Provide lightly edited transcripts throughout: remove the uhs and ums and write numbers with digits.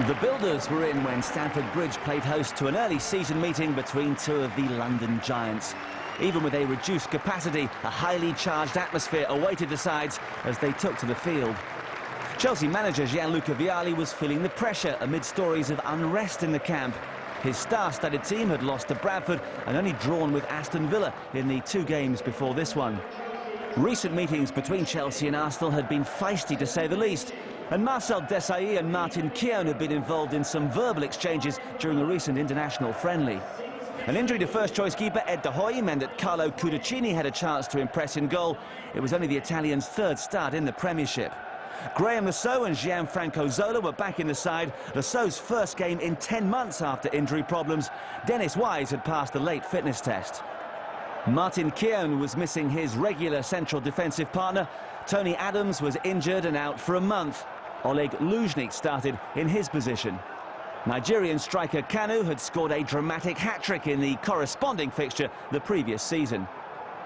The builders were in when Stamford Bridge played host to an early season meeting between two of the London giants. Even with a reduced capacity, a highly charged atmosphere awaited the sides as they took to the field. Chelsea manager Gianluca Vialli was feeling the pressure amid stories of unrest in the camp. His star-studded team had lost to Bradford and only drawn with Aston Villa in the 2 games before this one. Recent meetings between Chelsea and Arsenal had been feisty to say the least, and Marcel Desailly and Martin Keown had been involved in some verbal exchanges during a recent international friendly. An injury to first-choice keeper Ed De Hoy meant that Carlo Cudicini had a chance to impress in goal. It was only the Italian's 3rd start in the Premiership. Graham Lasseau and Gianfranco Zola were back in the side. Lasseau's first game in 10 months after injury problems. Dennis Wise had passed the late fitness test. Martin Keown was missing his regular central defensive partner. Tony Adams was injured and out for a month. Oleg Luzhnik started in his position. Nigerian striker Kanu had scored a dramatic hat-trick in the corresponding fixture the previous season.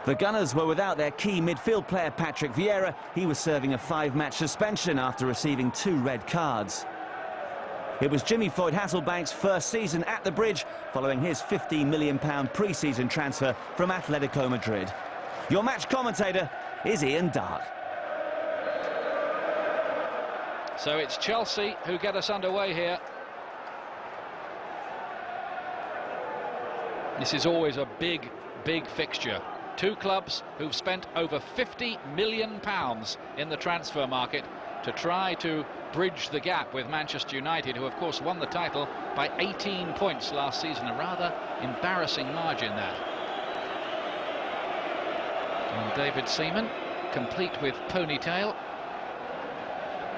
The Gunners were without their key midfield player Patrick Vieira. He was serving a 5-match suspension after receiving 2 red cards. It was Jimmy Floyd Hasselbank's first season at the Bridge following his £15 million pre-season transfer from Atletico Madrid. Your match commentator is Ian Dart. So it's Chelsea who get us underway here. This is always a big fixture. 2 clubs who've spent over £50 million in the transfer market to try to bridge the gap with Manchester United, who of course won the title by 18 points last season. A rather embarrassing margin, that. And David Seaman, complete with ponytail.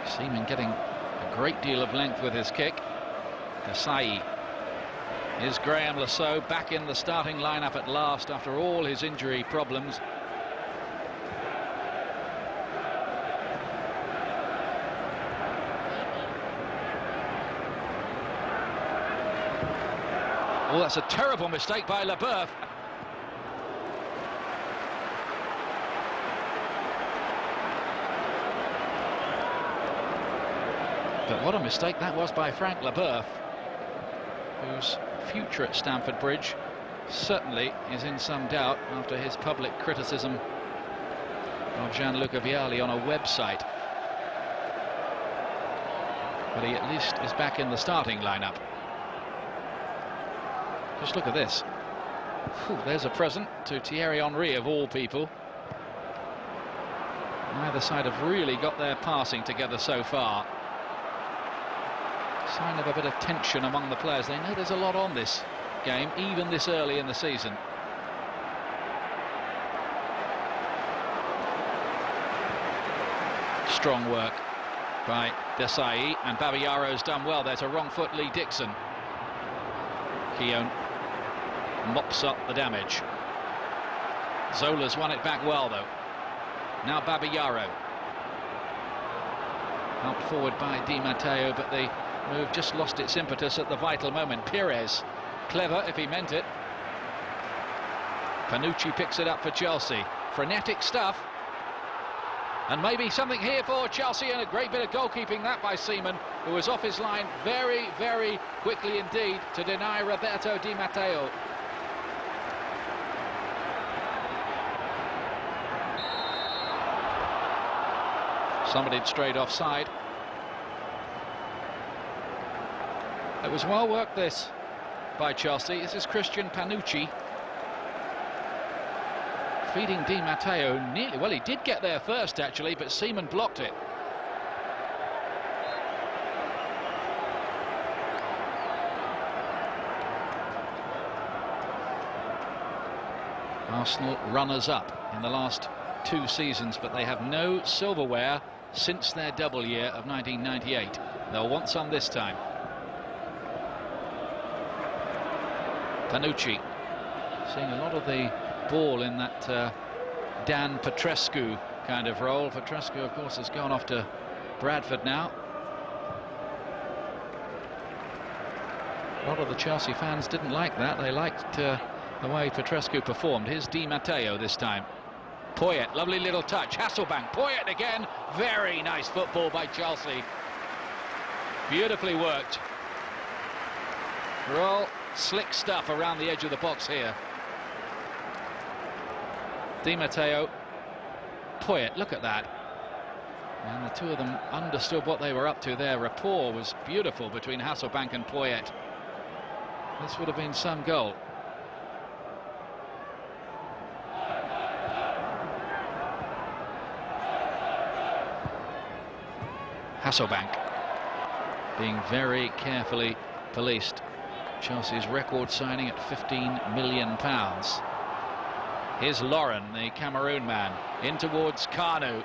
Seaman getting a great deal of length with his kick. Desai. Is Graham Lasseau back in the starting lineup at last after all his injury problems? Oh, that's a terrible mistake by Leboeuf. But what a mistake that was by Frank Leboeuf, whose future at Stamford Bridge certainly is in some doubt after his public criticism of Gianluca Vialli on a website. But he at least is back in the starting lineup. Just look at this. Whew, there's a present to Thierry Henry, of all people. Neither side have really got their passing together so far. Sign of a bit of tension among the players. They know there's a lot on this game, even this early in the season. Strong work by Desai, and Babayaro's done well there to wrong foot Lee Dixon. Keown mops up the damage. Zola's won it back well, though. Now Babayaro. Helped forward by Di Matteo, but the move just lost its impetus at the vital moment. Pires, clever if he meant it. Panucci picks it up for Chelsea. Frenetic stuff. And maybe something here for Chelsea, and a great bit of goalkeeping that by Seaman, who was off his line very quickly indeed to deny Roberto Di Matteo. Somebody straight offside. It was well worked, this, by Chelsea. This is Christian Panucci feeding Di Matteo nearly. Well, he did get there first actually, but Seaman blocked it. Arsenal runners-up in the last 2 seasons, but they have no silverware since their double year of 1998. They'll want some this time. Panucci seeing a lot of the ball in that Dan Petrescu kind of role. Petrescu, of course, has gone off to Bradford now. A lot of the Chelsea fans didn't like that. They liked the way Petrescu performed. Here's Di Matteo this time. Poyet, lovely little touch. Hasselbank, Poyet again. Very nice football by Chelsea. Beautifully worked. All slick stuff around the edge of the box here. Di Matteo, Poyet, look at that. And the two of them understood what they were up to. Their rapport was beautiful between Hasselbank and Poyet. This would have been some goal. Hasselbank being very carefully policed. Chelsea's record signing at £15 million. Here's Lauren, the Cameroon man, in towards Kanu.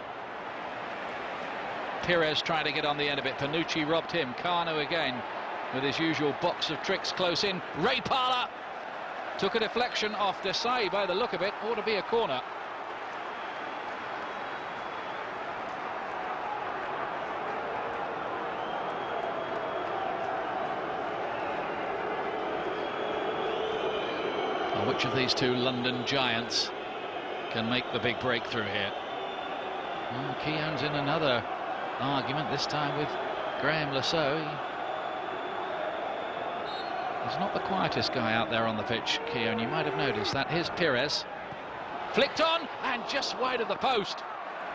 Pires trying to get on the end of it. Panucci robbed him. Kanu again with his usual box of tricks close in. Ray Parlour took a deflection off Desai by the look of it. Ought to be a corner. Which of these two London giants can make the big breakthrough here? Well, Keown's in another argument, this time with Graham Lasso. He's not the quietest guy out there on the pitch, Keown. You might have noticed that. Here's Pires. Flicked on and just wide of the post,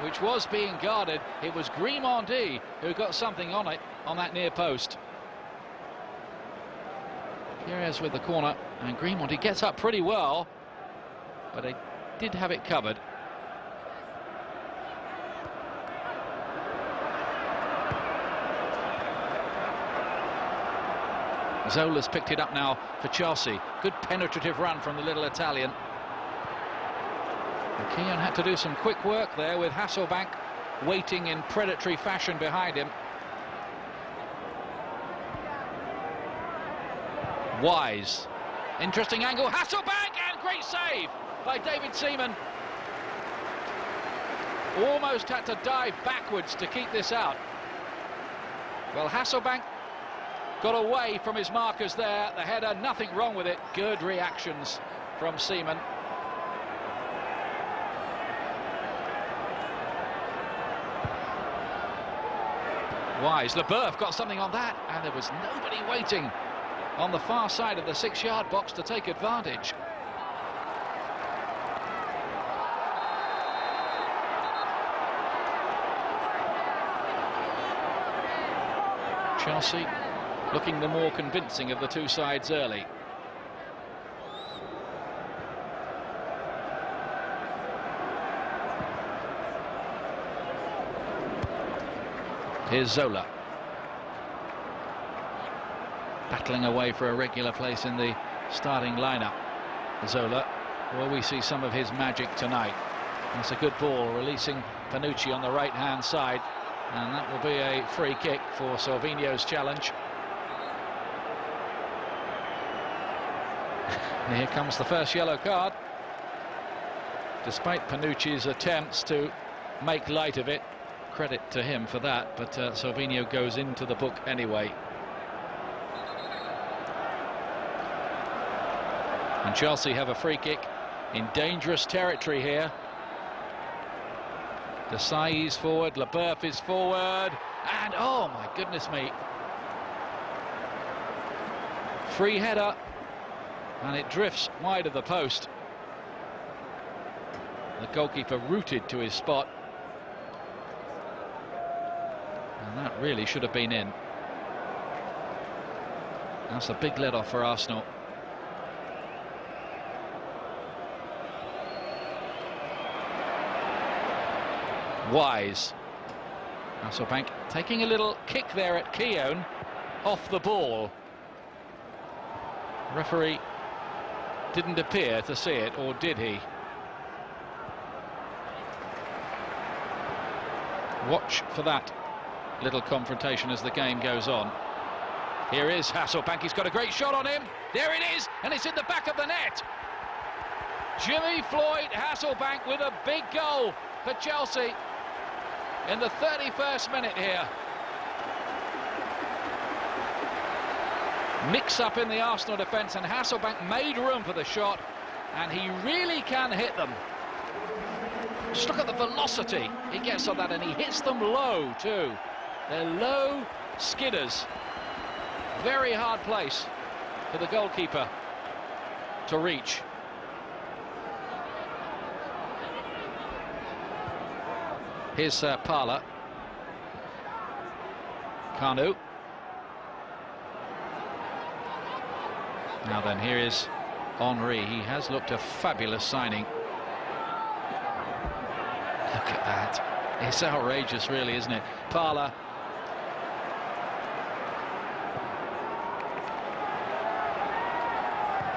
which was being guarded. It was Grimaldi who got something on it, on that near post. Pires with the corner, and Grimaldi gets up pretty well, but they did have it covered. Zola's picked it up now for Chelsea. Good penetrative run from the little Italian. And Keown had to do some quick work there with Hasselbank waiting in predatory fashion behind him. Wise, interesting angle, Hasselbank, and great save by David Seaman. Almost had to dive backwards to keep this out. Well, Hasselbank got away from his markers there. The header, nothing wrong with it. Good reactions from Seaman. Wise, Leboeuf got something on that, and there was nobody waiting on the far side of the 6-yard box to take advantage. Chelsea looking the more convincing of the two sides early. Here's Zola, battling away for a regular place in the starting lineup. Zola, will we see some of his magic tonight? That's a good ball, releasing Panucci on the right-hand side, and that will be a free kick for Salvinho's challenge. And here comes the first yellow card. Despite Panucci's attempts to make light of it, credit to him for that, but Salvinho goes into the book anyway. And Chelsea have a free kick in dangerous territory here. Desai's forward, Leboeuf is forward, and oh my goodness me. Free header, and it drifts wide of the post. The goalkeeper rooted to his spot. And that really should have been in. That's a big let-off for Arsenal. Wise. Hasselbank taking a little kick there at Keown, off the ball. Referee didn't appear to see it, or did he? Watch for that little confrontation as the game goes on. Here is Hasselbank, he's got a great shot on him. There it is, and it's in the back of the net. Jimmy Floyd Hasselbank with a big goal for Chelsea in the 31st minute here. Mix-up in the Arsenal defence, and Hasselbank made room for the shot, and he really can hit them. Just look at the velocity he gets on that, and he hits them low too. They're low, skidders. Very hard place for the goalkeeper to reach. Here's Parla. Kanu. Now then, here is Henry. He has looked a fabulous signing. Look at that. It's outrageous, really, isn't it? Parla.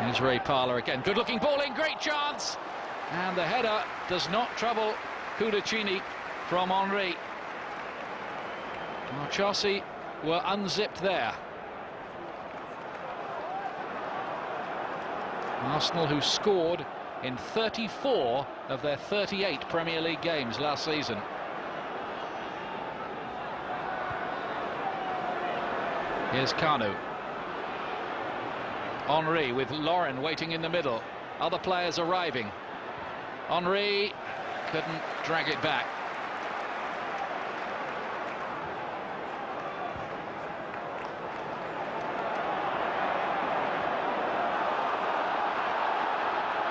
Here's Ray Parla again. Good-looking ball in, great chance. And the header does not trouble Cudicini from Henry. Well, Chelsea were unzipped there. Arsenal, who scored in 34 of their 38 Premier League games last season. Here's Kanu. Henry with Lauren waiting in the middle. Other players arriving. Henry couldn't drag it back.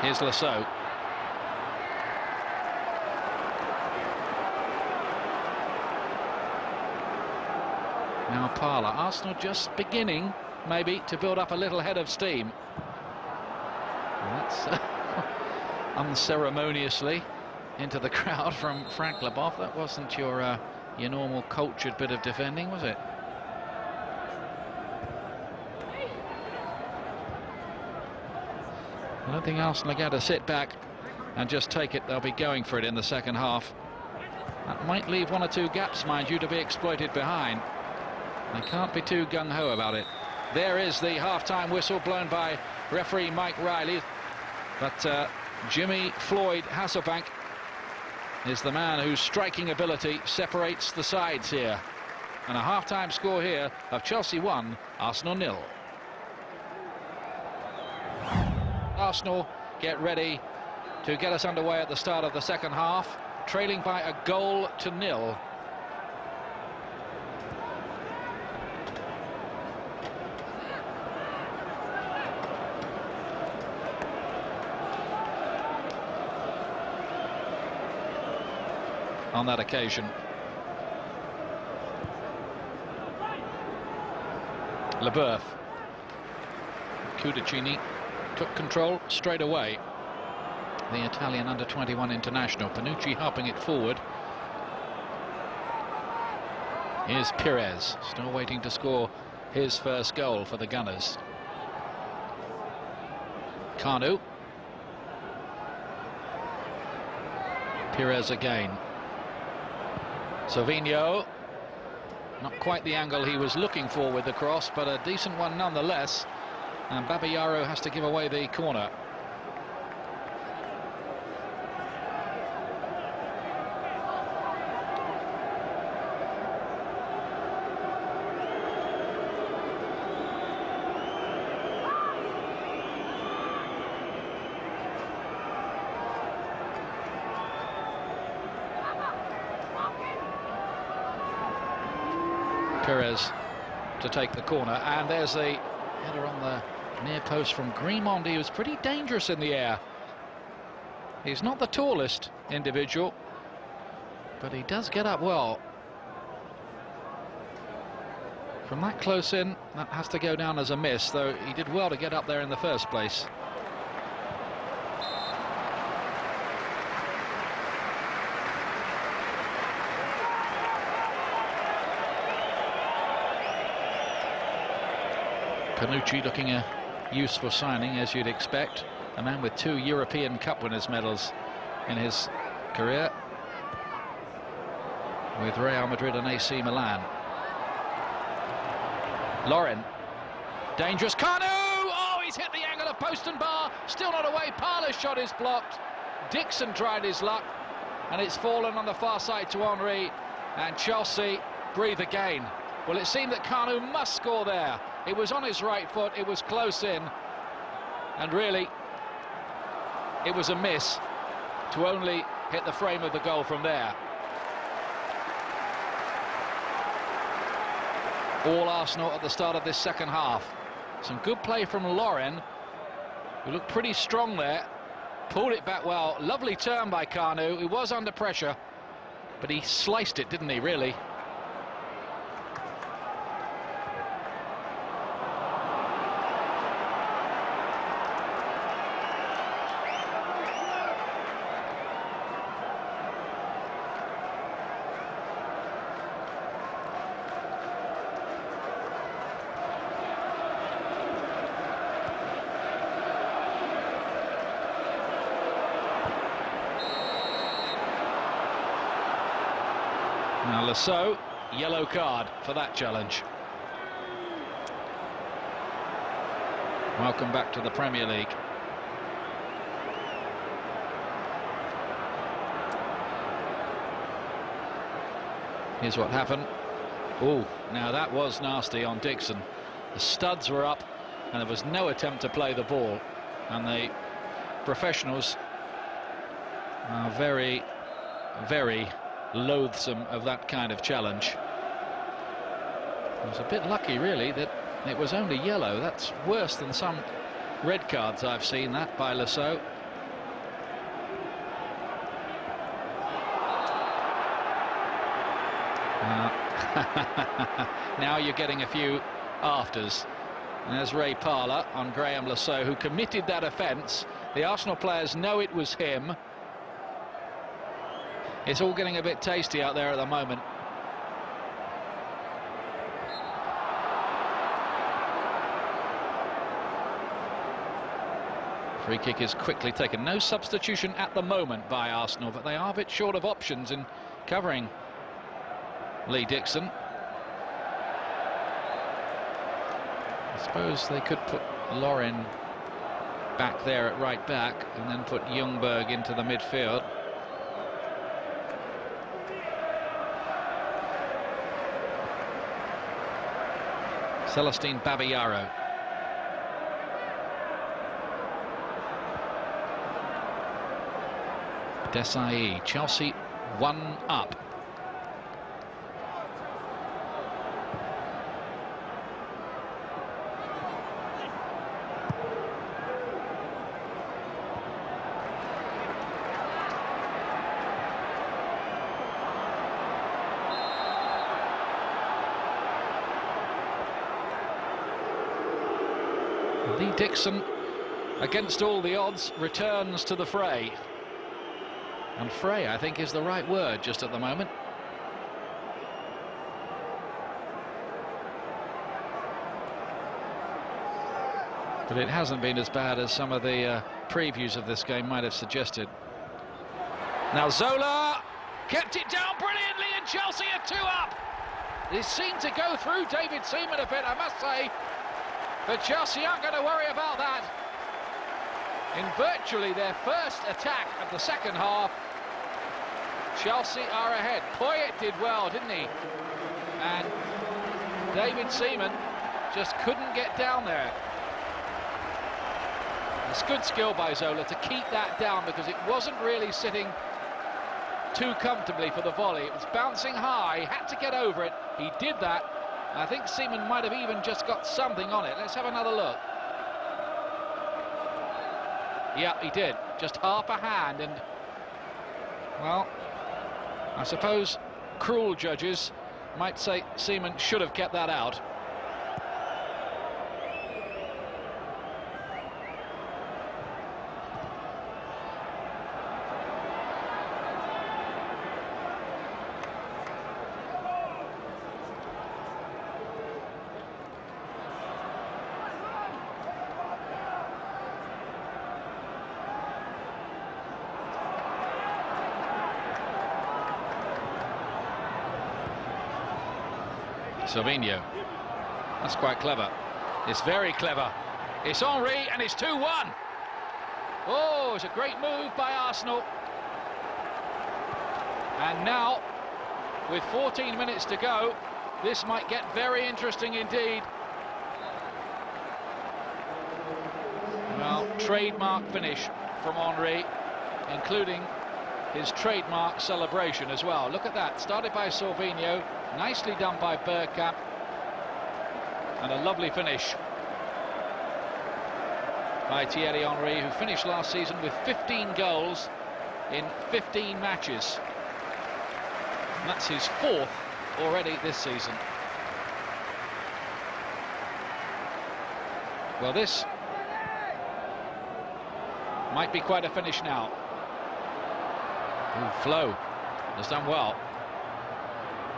Here's Lasso. Now Parla. Arsenal just beginning, maybe, to build up a little head of steam. That's unceremoniously into the crowd from Frank Leboeuf. That wasn't your normal cultured bit of defending, was it? I don't think Arsenal are going to sit back and just take it. They'll be going for it in the second half. That might leave one or two gaps, mind you, to be exploited behind. They can't be too gung-ho about it. There is the half-time whistle blown by referee Mike Riley. But Jimmy Floyd Hasselbank is the man whose striking ability separates the sides here. And a half-time score here of Chelsea 1, Arsenal 0. Arsenal get ready to get us underway at the start of the second half, trailing by a goal to 0. On that occasion. Leboeuf. Cudicini took control straight away. The Italian under-21 international. Panucci helping it forward. Here's Pires, still waiting to score his first goal for the Gunners. Kanu. Pires again. Savinho, not quite the angle he was looking for with the cross, but a decent one nonetheless. And Babayaro has to give away the corner. Pires to take the corner, and there's the header on the near post from Grimond. He was pretty dangerous in the air. He's not the tallest individual, but he does get up well. From that close in, that has to go down as a miss, though he did well to get up there in the first place. Panucci looking a useful signing, as you'd expect. A man with 2 European Cup winners' medals in his career with Real Madrid and AC Milan. Lauren, dangerous. Kanu! Oh, he's hit the angle of post and bar. Still not away. Parla's shot is blocked. Dixon tried his luck, and it's fallen on the far side to Henry. And Chelsea breathe again. Well, it seemed that Kanu must score there. It was on his right foot, it was close in, and really it was a miss to only hit the frame of the goal from there. all Arsenal at the start of this second half. Some good play from Lauren, who looked pretty strong there. Pulled it back well. Lovely turn by Kanu. He was under pressure, but he sliced it, didn't he, really? Now Lasso, yellow card for that challenge. Welcome back to the Premier League. Here's what happened. Oh, now that was nasty on Dixon. The studs were up and there was no attempt to play the ball. And the professionals are very, very loathsome of that kind of challenge. It was a bit lucky, really, that it was only yellow. That's worse than some red cards I've seen, that by Lasso. Now you're getting a few afters. There's Ray Parlour on Graham Lasso, who committed that offence. The Arsenal players know it was him. It's all getting a bit tasty out there at the moment. Free kick is quickly taken. No substitution at the moment by Arsenal, but they are a bit short of options in covering Lee Dixon. I suppose they could put Lauren back there at right back and then put Ljungberg into the midfield. Celestine Babayaro. Desai, Chelsea 1 up. Lee Dixon, against all the odds, returns to the fray. And fray, I think, is the right word just at the moment. But it hasn't been as bad as some of the previews of this game might have suggested. Now Zola kept it down brilliantly, and Chelsea are 2 up. This seemed to go through David Seaman a bit, I must say. But Chelsea aren't going to worry about that. In virtually their first attack of the second half, Chelsea are ahead. Poyet did well, didn't he? And David Seaman just couldn't get down there. It's good skill by Zola to keep that down, because it wasn't really sitting too comfortably for the volley. It was bouncing high, he had to get over it. He did that. I think Seaman might have even just got something on it. Let's have another look. Yeah, he did. Just half a hand, and, well, I suppose cruel judges might say Seaman should have kept that out. Silvino. That's quite clever. It's very clever. It's Henry, and it's 2-1. Oh, it's a great move by Arsenal. And now, with 14 minutes to go, this might get very interesting indeed. Well, trademark finish from Henry, including his trademark celebration as well. Look at that. Started by Silvino. Nicely done by Bergkamp. And a lovely finish by Thierry Henry, who finished last season with 15 goals in 15 matches. And that's his 4th already this season. Well, this might be quite a finish now. Ooh, Flo has done well.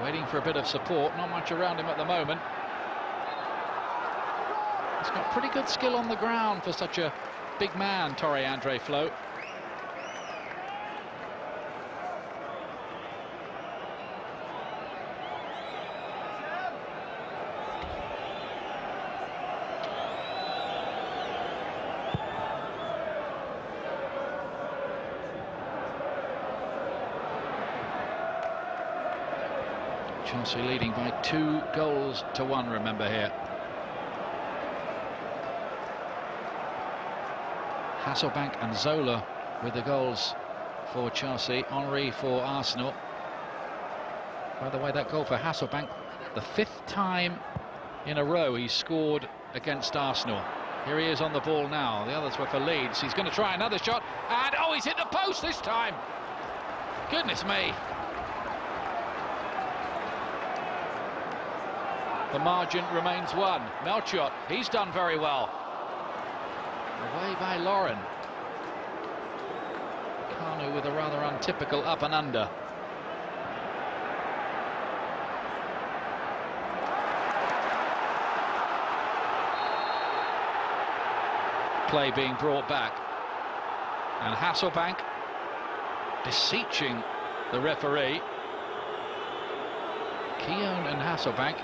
Waiting for a bit of support, not much around him at the moment. He's got pretty good skill on the ground for such a big man, Tore-Andre Flo. Chelsea leading by 2 goals to 1, remember here. Hasselbank and Zola with the goals for Chelsea, Henry for Arsenal. By the way, that goal for Hasselbank, the 5th time in a row he's scored against Arsenal. Here he is on the ball now. The others were for Leeds. He's going to try another shot, and oh, he's hit the post this time. Goodness me. The margin remains 1. Melchiot, he's done very well. Away by Lauren. Kanu with a rather untypical up and under. Play being brought back. And Hasselbank beseeching the referee. Keown and Hasselbank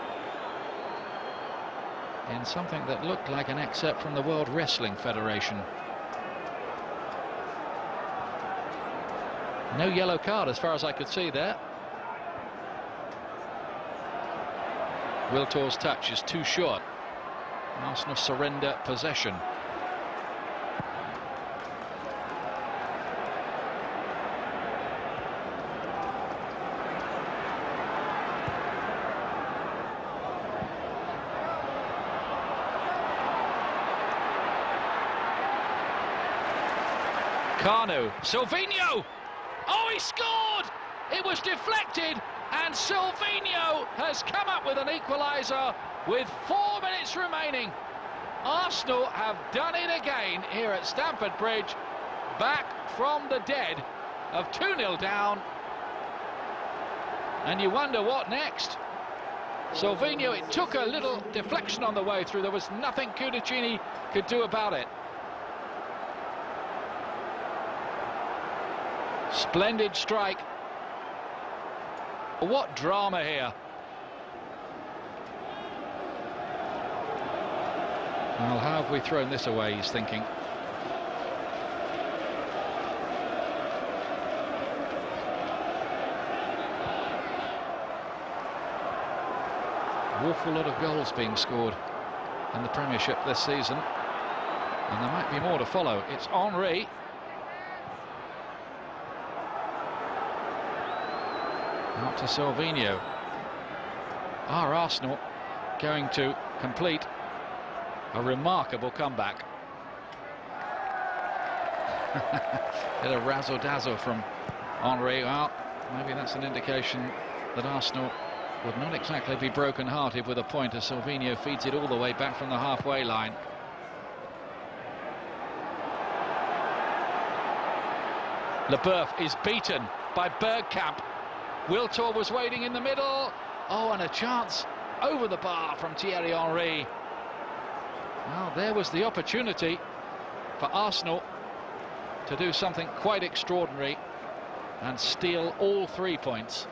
in something that looked like an excerpt from the World Wrestling Federation. No yellow card as far as I could see there. Wiltor's touch is too short. Arsenal surrender possession. Kanu, Silvinho! Oh, he scored! It was deflected, and Silvinho has come up with an equaliser with 4 minutes remaining. Arsenal have done it again here at Stamford Bridge, back from the dead of 2-0 down. And you wonder what next. Silvinho, it took a little deflection on the way through. There was nothing Cudicini could do about it. Splendid strike. What drama here. Well, how have we thrown this away, he's thinking. An awful lot of goals being scored in the Premiership this season, and there might be more to follow. It's Henry. Out to Silvinho. Are Arsenal going to complete a remarkable comeback? Bit of razzle-dazzle from Henry. Well, maybe that's an indication that Arsenal would not exactly be broken-hearted with a point as Silvinho feeds it all the way back from the halfway line. Leboeuf is beaten by Bergkamp. Wiltor was waiting in the middle. Oh, and a chance over the bar from Thierry Henry. Well, there was the opportunity for Arsenal to do something quite extraordinary and steal all 3 points.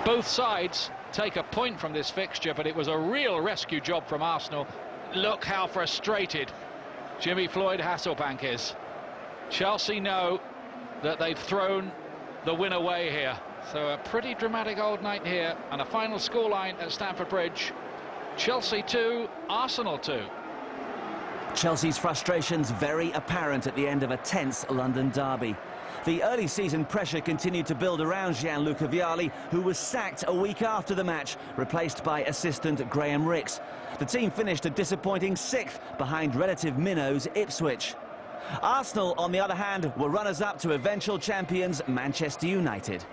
Both sides take a point from this fixture, but it was a real rescue job from Arsenal. Look how frustrated Jimmy Floyd Hasselbank is. Chelsea know that they've thrown the win away here. So a pretty dramatic old night here, and a final scoreline at Stamford Bridge. Chelsea 2, Arsenal 2. Chelsea's frustrations very apparent at the end of a tense London derby. The early season pressure continued to build around Gianluca Vialli, who was sacked a week after the match, replaced by assistant Graham Rix. The team finished a disappointing 6th behind relative minnows Ipswich. Arsenal, on the other hand, were runners-up to eventual champions Manchester United.